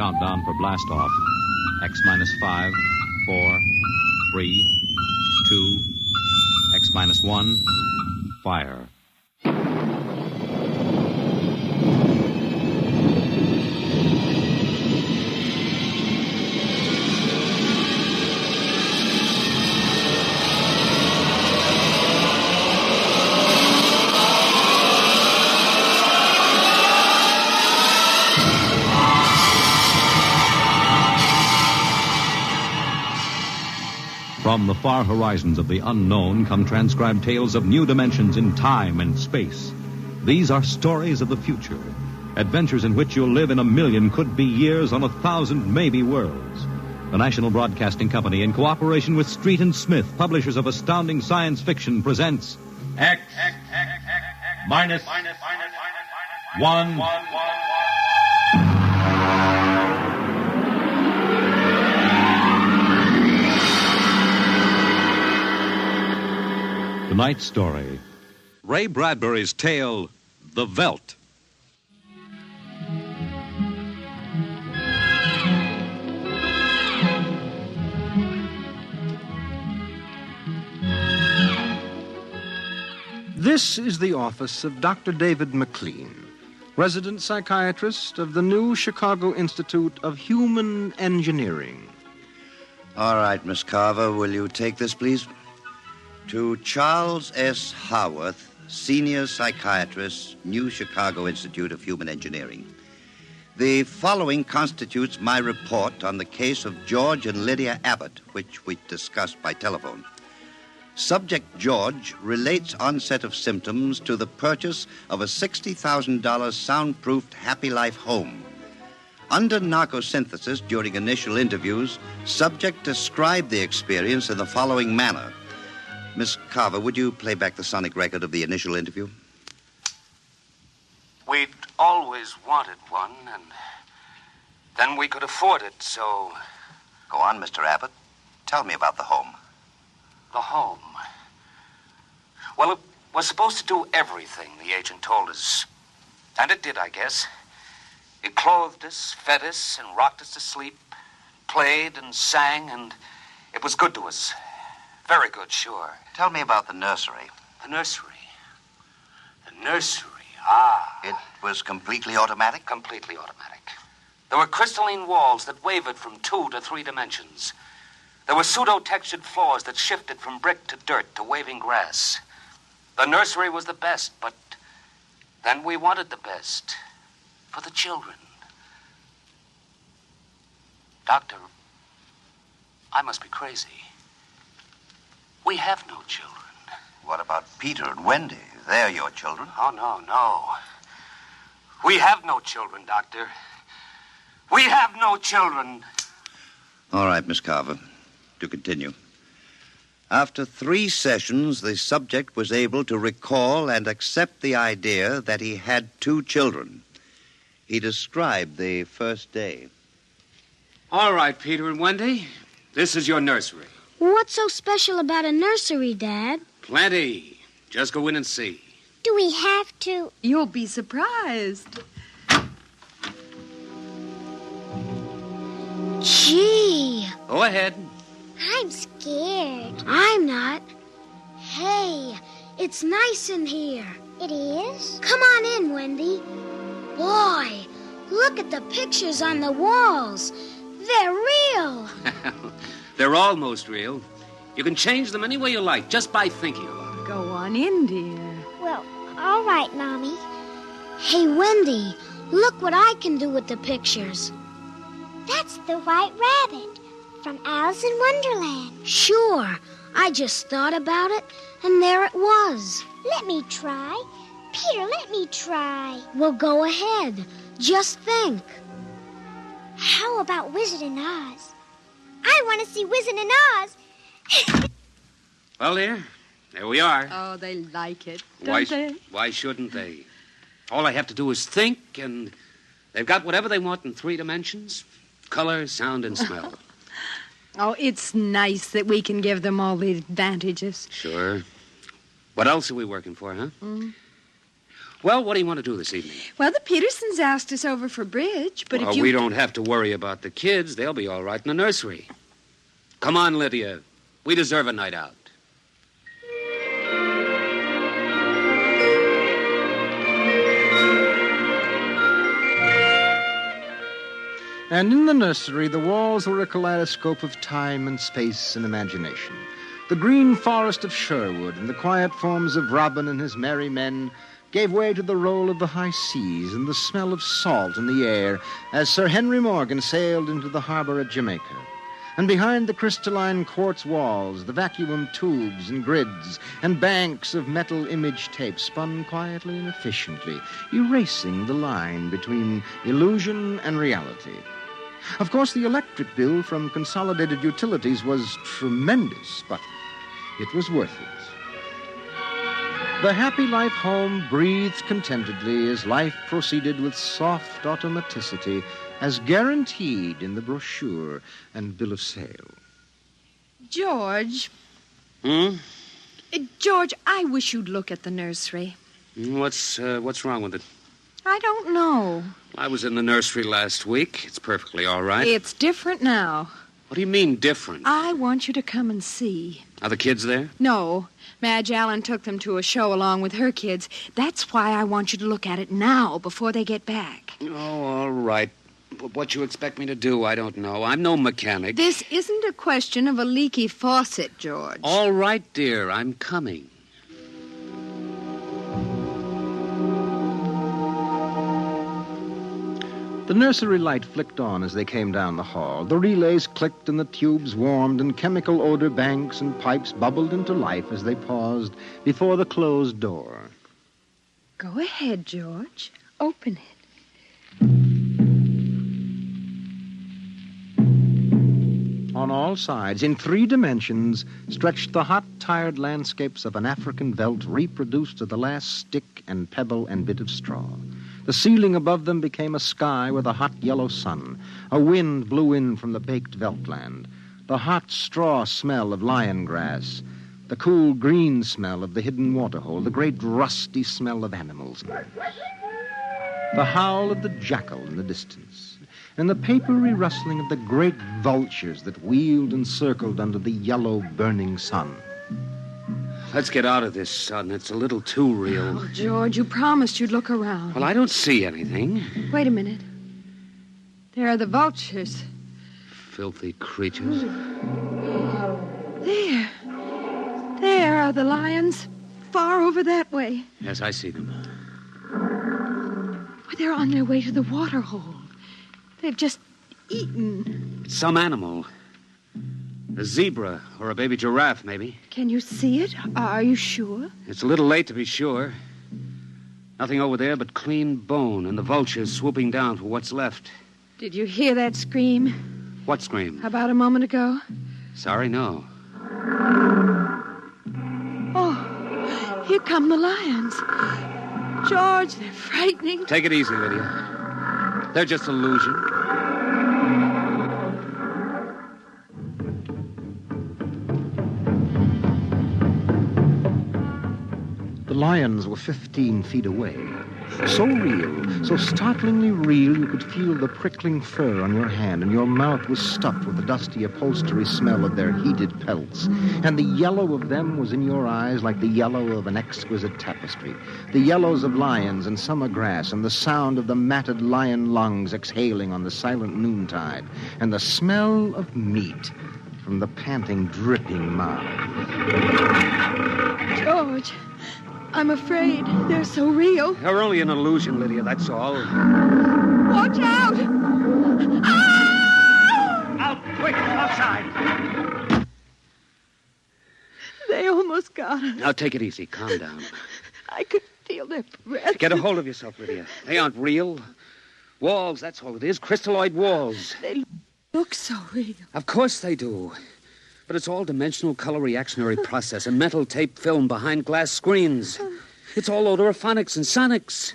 countdown for blast-off. X minus 5, 4, 3, 2, X minus 1, fire. From the far horizons of the unknown come transcribed tales of new dimensions in time and space. These are stories of the future, adventures in which you'll live in 1,000,000 could-be years on 1,000 maybe worlds. The National Broadcasting Company, in cooperation with Street and Smith, publishers of astounding science fiction, presents X minus 1. Tonight's story, Ray Bradbury's tale, The Veldt. This is the office of Dr. David McLean, resident psychiatrist of the new Chicago Institute of Human Engineering. All right, Miss Carver, will you take this, please? To Charles S. Haworth, senior psychiatrist, New Chicago Institute of Human Engineering. The following constitutes my report on the case of George and Lydia Abbott, which we discussed by telephone. Subject George relates onset of symptoms to the purchase of a $60,000 soundproofed Happylife Home. Under narcosynthesis during initial interviews, subject described the experience in the following manner. Miss Carver, would you play back the sonic record of the initial interview? We'd always wanted one, and then we could afford it, so... Go on, Mr. Abbott. Tell me about the home. The home. Well, it was supposed to do everything the agent told us. And it did, I guess. It clothed us, fed us, and rocked us to sleep, played and sang, and it was good to us. Very good, sure. Tell me about the nursery. The nursery. The nursery, It was completely automatic? Completely automatic. There were crystalline walls that wavered from 2 to 3 dimensions. There were pseudo-textured floors that shifted from brick to dirt to waving grass. The nursery was the best, but then we wanted the best for the children. Doctor, I must be crazy. We have no children. What about Peter and Wendy? They're your children. Oh, no. We have no children, Doctor. We have no children. All right, Miss Carver. To continue. After 3 sessions, the subject was able to recall and accept the idea that he had 2 children. He described the first day. All right, Peter and Wendy. This is your nursery. What's so special about a nursery, Dad? Plenty. Just go in and see. Do we have to? You'll be surprised. Gee. Go ahead. I'm scared. I'm not. Hey, it's nice in here. It is? Come on in, Wendy. Boy, look at the pictures on the walls. They're real. They're almost real. You can change them any way you like, just by thinking about it. Go on in, dear. Well, all right, Mommy. Hey, Wendy, look what I can do with the pictures. That's the White Rabbit from Alice in Wonderland. Sure. I just thought about it, and there it was. Let me try. Peter, let me try. Well, go ahead. Just think. How about Wizard in Oz? I want to see Wizard in Oz. Well, dear, there we are. Oh, they like it, don't they? Why shouldn't they? All I have to do is think, and they've got whatever they want in 3 dimensions. Color, sound, and smell. Oh, it's nice that we can give them all the advantages. Sure. What else are we working for, huh? Well, what do you want to do this evening? Well, the Petersons asked us over for bridge, but if you... we don't have to worry about the kids. They'll be all right in the nursery. Come on, Lydia. We deserve a night out. And in the nursery, the walls were a kaleidoscope of time and space and imagination. The green forest of Sherwood and the quiet forms of Robin and his merry men gave way to the roll of the high seas and the smell of salt in the air as Sir Henry Morgan sailed into the harbor at Jamaica. And behind the crystalline quartz walls, the vacuum tubes and grids and banks of metal image tape spun quietly and efficiently, erasing the line between illusion and reality. Of course, the electric bill from Consolidated Utilities was tremendous, but it was worth it. The Happylife Home breathed contentedly as life proceeded with soft automaticity as guaranteed in the brochure and bill of sale. George. George, I wish you'd look at the nursery. What's wrong with it? I don't know. I was in the nursery last week. It's perfectly all right. It's different now. What do you mean, different? I want you to come and see. Are the kids there? No. Madge Allen took them to a show along with her kids. That's why I want you to look at it now, before they get back. Oh, all right. What you expect me to do, I don't know. I'm no mechanic. This isn't a question of a leaky faucet, George. All right, dear. I'm coming. The nursery light flicked on as they came down the hall. The relays clicked and the tubes warmed and chemical odor banks and pipes bubbled into life as they paused before the closed door. Go ahead, George. Open it. On all sides, in 3 dimensions, stretched the hot, tired landscapes of an African veldt reproduced to the last stick and pebble and bit of straw. The ceiling above them became a sky with a hot yellow sun. A wind blew in from the baked veldtland. The hot straw smell of lion grass. The cool green smell of the hidden waterhole. The great rusty smell of animals. The howl of the jackal in the distance. And the papery rustling of the great vultures that wheeled and circled under the yellow burning sun. Let's get out of this, son. It's a little too real. Oh, George, you promised you'd look around. Well, I don't see anything. Wait a minute. There are the vultures. Filthy creatures. There are the lions. Far over that way. Yes, I see them. Oh, they're on their way to the waterhole. They've just eaten. It's some animal. A zebra or a baby giraffe, maybe. Can you see it? Are you sure? It's a little late to be sure. Nothing over there but clean bone and the vultures swooping down for what's left. Did you hear that scream? What scream? About a moment ago. Sorry, no. Oh, here come the lions. George, they're frightening. Take it easy, Lydia. They're just illusion. The lions were 15 feet away. So real, so startlingly real, you could feel the prickling fur on your hand, and your mouth was stuffed with the dusty upholstery smell of their heated pelts. And the yellow of them was in your eyes like the yellow of an exquisite tapestry. The yellows of lions and summer grass, and the sound of the matted lion lungs exhaling on the silent noontide, and the smell of meat from the panting, dripping mouth. George, I'm afraid they're so real. They're only an illusion, Lydia, that's all. Watch out! Ah! Out, quick, outside. They almost got us. Now, take it easy. Calm down. I could feel their breath. Get a hold of yourself, Lydia. They aren't real. Walls, that's all it is. Crystalloid walls. They look so real. Of course they do. But it's all dimensional color reactionary process and metal tape film behind glass screens. It's all odorophonics and sonics.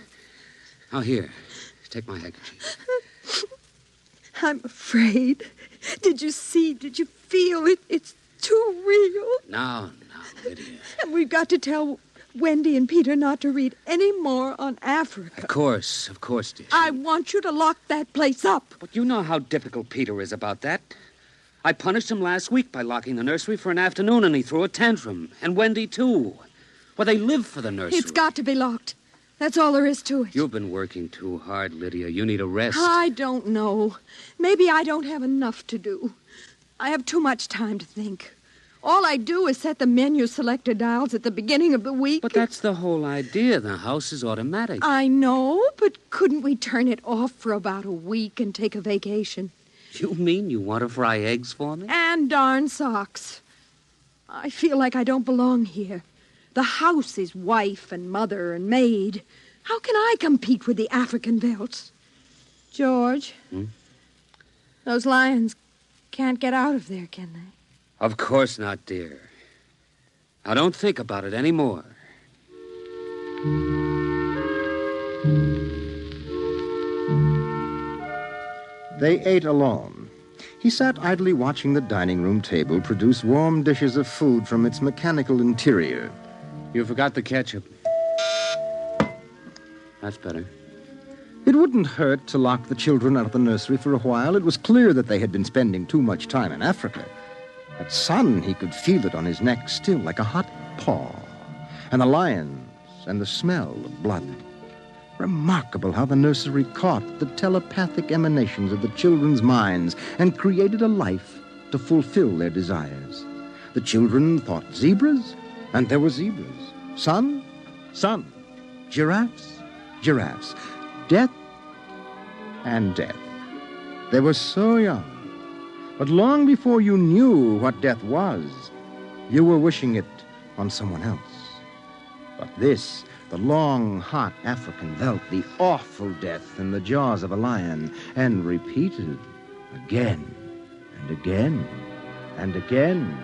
Now, here, take my handkerchief. I'm afraid. Did you see? Did you feel it? It's too real. No, Lydia. And we've got to tell Wendy and Peter not to read any more on Africa. Of course, dear. I want you to lock that place up. But you know how difficult Peter is about that. I punished him last week by locking the nursery for an afternoon, and he threw a tantrum. And Wendy, too. Well, they live for the nursery. It's got to be locked. That's all there is to it. You've been working too hard, Lydia. You need a rest. I don't know. Maybe I don't have enough to do. I have too much time to think. All I do is set the menu selector dials at the beginning of the week. But that's the whole idea. The house is automatic. I know, but couldn't we turn it off for about a week and take a vacation? You mean you want to fry eggs for me? And darn socks. I feel like I don't belong here. The house is wife and mother and maid. How can I compete with the African Veldts? George, those lions can't get out of there, can they? Of course not, dear. Now, don't think about it anymore. They ate alone. He sat idly watching the dining room table produce warm dishes of food from its mechanical interior. You forgot the ketchup. That's better. It wouldn't hurt to lock the children out of the nursery for a while. It was clear that they had been spending too much time in Africa. That sun, he could feel it on his neck still, like a hot paw. And the lions, and the smell of blood. Remarkable how the nursery caught the telepathic emanations of the children's minds and created a life to fulfill their desires. The children thought zebras, and there were zebras. Sun, sun. Giraffes, giraffes. Death, and death. They were so young. But long before you knew what death was, you were wishing it on someone else. But this, the long, hot African veldt, the awful death in the jaws of a lion, and repeated again and again and again.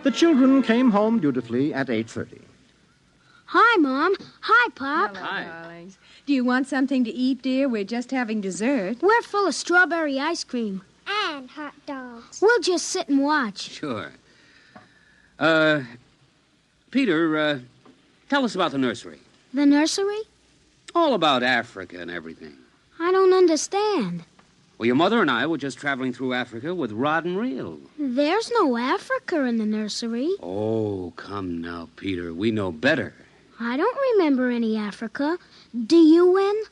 The children came home dutifully at 8:30. Hi, Mom. Hi, Pop. Hello, darlings. Do you want something to eat, dear? We're just having dessert. We're full of strawberry ice cream. And hot dogs. We'll just sit and watch. Sure. Peter, tell us about the nursery. The nursery? All about Africa and everything. I don't understand. Well, your mother and I were just traveling through Africa with rod and reel. There's no Africa in the nursery. Oh, come now, Peter. We know better. I don't remember any Africa. Do you, Wen?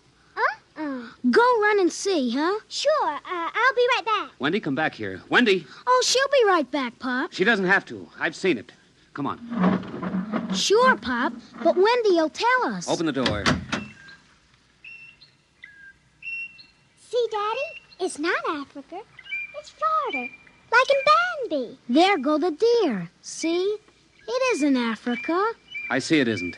Go run and see, huh? Sure. I'll be right back. Wendy, come back here. Wendy! Oh, she'll be right back, Pop. She doesn't have to. I've seen it. Come on. Sure, Pop, but Wendy'll tell us. Open the door. See, Daddy? It's not Africa. It's Florida. Like in Bambi. There go the deer. See? It isn't Africa. I see it isn't.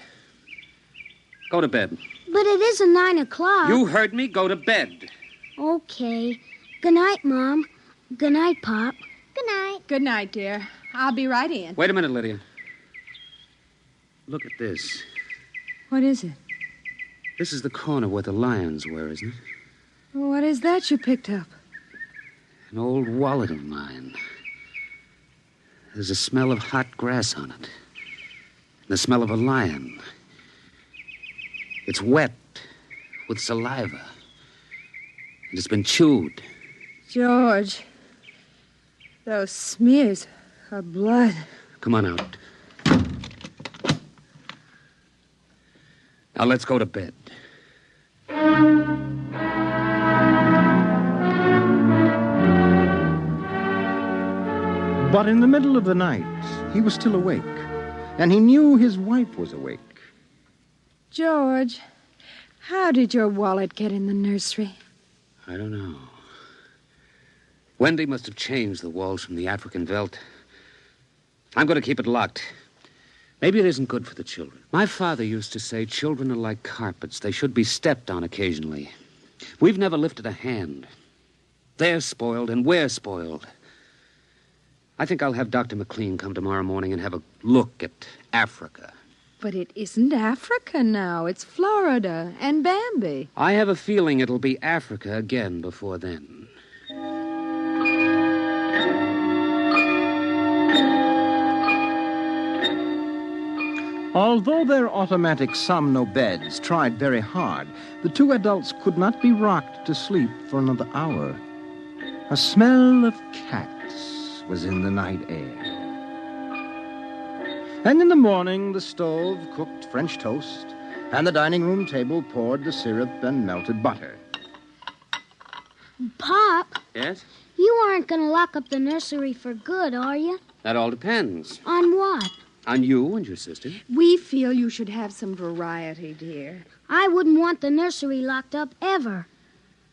Go to bed. But it isn't 9 o'clock. You heard me. Go to bed. Okay. Good night, Mom. Good night, Pop. Good night. Good night, dear. I'll be right in. Wait a minute, Lydia. Look at this. What is it? This is the corner where the lions were, isn't it? What is that you picked up? An old wallet of mine. There's a smell of hot grass on it. And the smell of a lion. It's wet with saliva. And it's been chewed. George, those smears are blood. Come on out. Now let's go to bed. But in the middle of the night, he was still awake, and he knew his wife was awake. George, how did your wallet get in the nursery? I don't know. Wendy must have changed the walls from the African veldt. I'm going to keep it locked. Maybe it isn't good for the children. My father used to say children are like carpets. They should be stepped on occasionally. We've never lifted a hand. They're spoiled and we're spoiled. I think I'll have Dr. McLean come tomorrow morning and have a look at Africa. But it isn't Africa now. It's Florida and Bambi. I have a feeling it'll be Africa again before then. Although their automatic somno beds tried very hard, the two adults could not be rocked to sleep for another hour. A smell of cats was in the night air. And in the morning, the stove cooked French toast, and the dining room table poured the syrup and melted butter. Pop, Yes? you aren't going to lock up the nursery for good, are you? That all depends. On what? On you and your sister. We feel you should have some variety, dear. I wouldn't want the nursery locked up ever.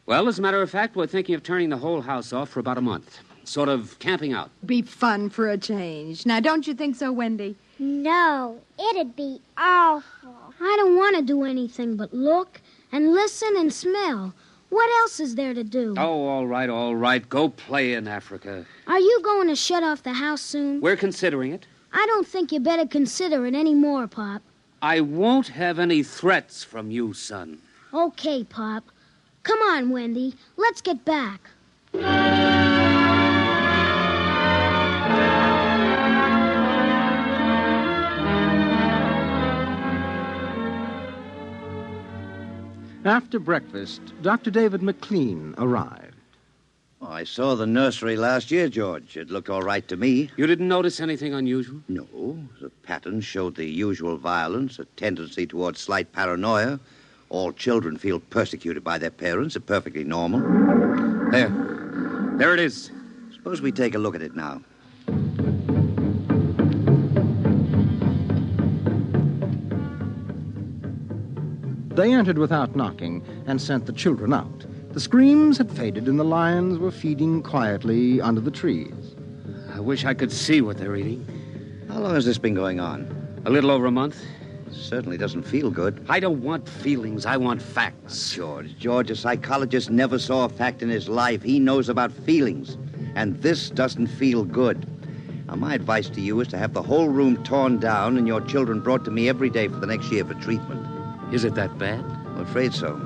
Well, as a matter of fact, we're thinking of turning the whole house off for about a month. Sort of camping out. Be fun for a change. Now, don't you think so, Wendy? No, it'd be awful. I don't want to do anything but look and listen and smell. What else is there to do? Oh, all right. Go play in Africa. Are you going to shut off the house soon? We're considering it. I don't think you better consider it any more, Pop. I won't have any threats from you, son. Okay, Pop. Come on, Wendy. Let's get back. After breakfast, Dr. David McLean arrived. Oh, I saw the nursery last year, George. It looked all right to me. You didn't notice anything unusual? No, the pattern showed the usual violence, a tendency towards slight paranoia. All children feel persecuted by their parents. It's perfectly normal. There it is. Suppose we take a look at it now. They entered without knocking and sent the children out. The screams had faded and the lions were feeding quietly under the trees. I wish I could see what they're eating. How long has this been going on? A little over a month. Certainly doesn't feel good. I don't want feelings. I want facts. George, a psychologist never saw a fact in his life. He knows about feelings. And this doesn't feel good. Now, my advice to you is to have the whole room torn down and your children brought to me every day for the next year for treatment. Is it that bad? I'm afraid so.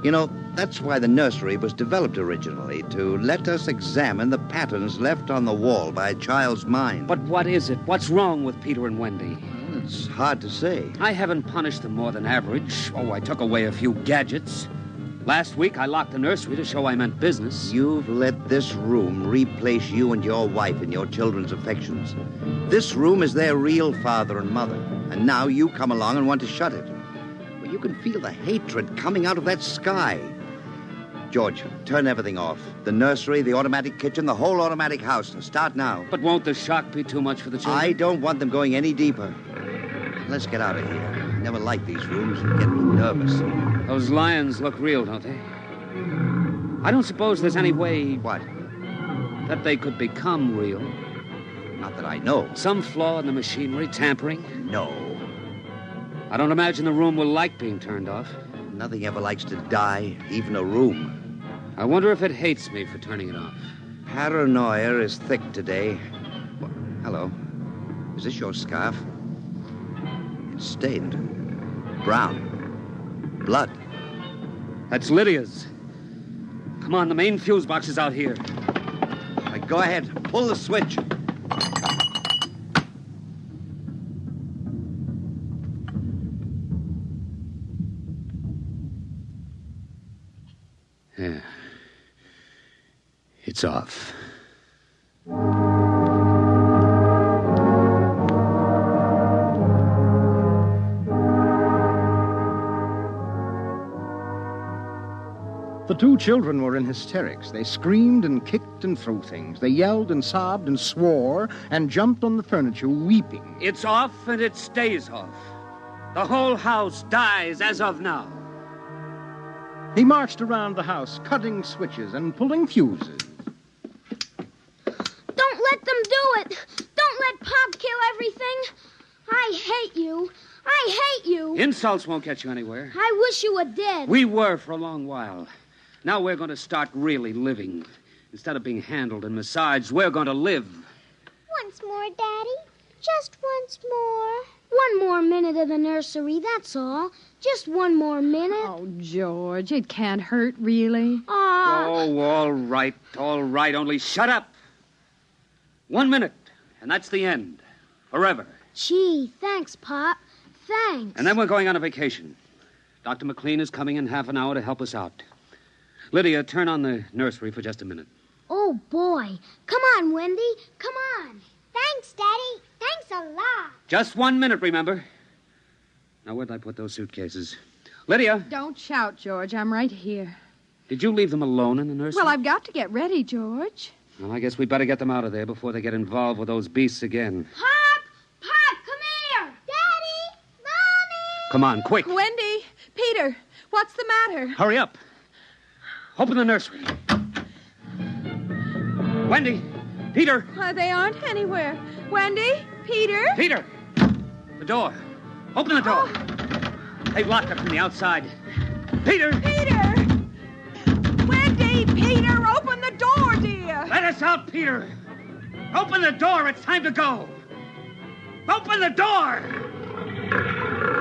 You know, that's why the nursery was developed originally, to let us examine the patterns left on the wall by a child's mind. But what is it? What's wrong with Peter and Wendy? Well, it's hard to say. I haven't punished them more than average. Oh, I took away a few gadgets. Last week, I locked the nursery to show I meant business. You've let this room replace you and your wife in your children's affections. This room is their real father and mother. And now you come along and want to shut it. Well, you can feel the hatred coming out of that sky. George, turn everything off. The nursery, the automatic kitchen, the whole automatic house. And start now. But won't the shock be too much for the children? I don't want them going any deeper. Let's get out of here. I never like these rooms. They get me nervous. Those lions look real, don't they? I don't suppose there's any way... What? That they could become real. Not that I know. Some flaw in the machinery, tampering? No. I don't imagine the room will like being turned off. Nothing ever likes to die, even a room. I wonder if it hates me for turning it off. Paranoia is thick today. Well, hello. Is this your scarf? It's stained. Brown. Blood. That's Lydia's. Come on, the main fuse box is out here. Right, go ahead. Pull the switch. Yeah. It's off. The two children were in hysterics. They screamed and kicked and threw things. They yelled and sobbed and swore and jumped on the furniture, weeping. It's off and it stays off. The whole house dies as of now. He marched around the house, cutting switches and pulling fuses. Don't let them do it. Don't let Pop kill everything. I hate you. I hate you. Insults won't get you anywhere. I wish you were dead. We were for a long while. Now we're going to start really living. Instead of being handled and massaged, we're going to live. Once more, Daddy. Just once more. One more minute of the nursery, that's all. Just one more minute. Oh, George, it can't hurt, really. Oh, all right. Only shut up. 1 minute, and that's the end. Forever. Gee, thanks, Pop. Thanks. And then we're going on a vacation. Dr. McLean is coming in half an hour to help us out. Lydia, turn on the nursery for just a minute. Oh, boy. Come on, Wendy. Come on. Thanks, Daddy. Thanks a lot. Just 1 minute, remember? Now, where'd I put those suitcases? Lydia! Don't shout, George. I'm right here. Did you leave them alone in the nursery? Well, I've got to get ready, George. Well, I guess we'd better get them out of there before they get involved with those beasts again. Pop! Pop, come here! Daddy! Mommy! Come on, quick. Wendy! Peter! What's the matter? Hurry up. Open the nursery. Wendy! Peter! They aren't anywhere. Wendy? Peter? Peter! The door. Open the door. They've locked it from the outside. Peter! Peter! Wendy! Peter! Open the door, dear! Let us out, Peter! Open the door. It's time to go. Open the door!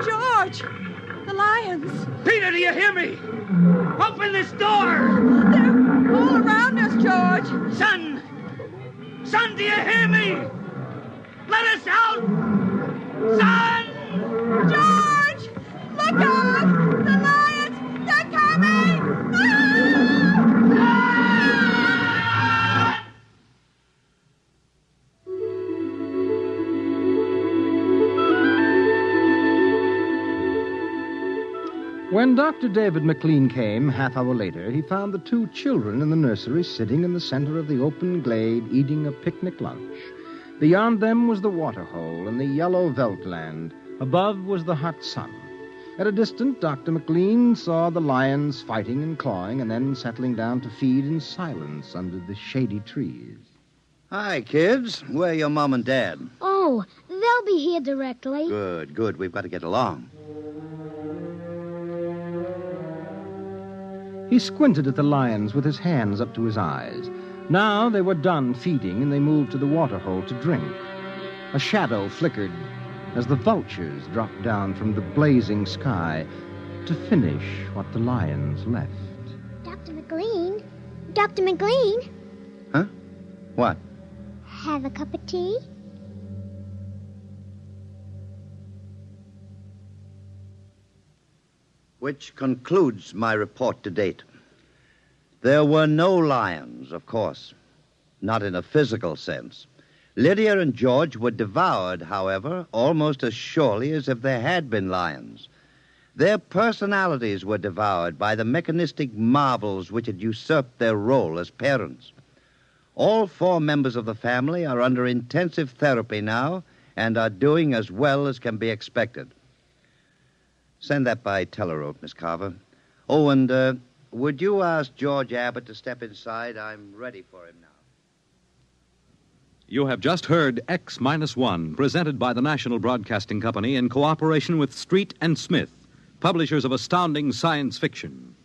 George! The lions! Peter, do you hear me? Open this door! They're all around us, George! Son! Son, do you hear me? Let us out! Son! George! Look out! The lions! They're coming! When Dr. David McLean came, half hour later, he found the two children in the nursery sitting in the center of the open glade eating a picnic lunch. Beyond them was the waterhole and the yellow Veldt land. Above was the hot sun. At a distance, Dr. McLean saw the lions fighting and clawing and then settling down to feed in silence under the shady trees. Hi, kids. Where are your mom and dad? Oh, they'll be here directly. Good. We've got to get along. He squinted at the lions with his hands up to his eyes. Now they were done feeding, and they moved to the waterhole to drink. A shadow flickered as the vultures dropped down from the blazing sky to finish what the lions left. Dr. McLean? Dr. McLean? Huh? What? Have a cup of tea? Which concludes my report to date. There were no lions, of course. Not in a physical sense. Lydia and George were devoured, however, almost as surely as if there had been lions. Their personalities were devoured by the mechanistic marvels which had usurped their role as parents. All four members of the family are under intensive therapy now and are doing as well as can be expected. Send that by telerope, Miss Carver. Oh, and would you ask George Abbott to step inside? I'm ready for him now. You have just heard X-1, presented by the National Broadcasting Company in cooperation with Street and Smith, publishers of astounding science fiction.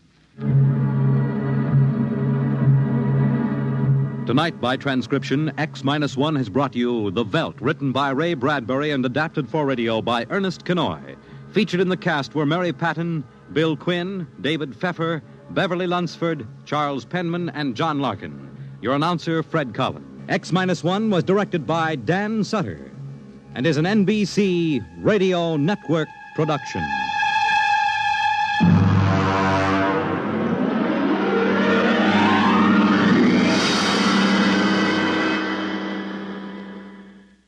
Tonight, by transcription, X-1 has brought you The Veldt, written by Ray Bradbury and adapted for radio by Ernest Kenoy. Featured in the cast were Mary Patton, Bill Quinn, David Pfeffer, Beverly Lunsford, Charles Penman, and John Larkin. Your announcer, Fred Collins. X-1 was directed by Dan Sutter and is an NBC Radio Network production.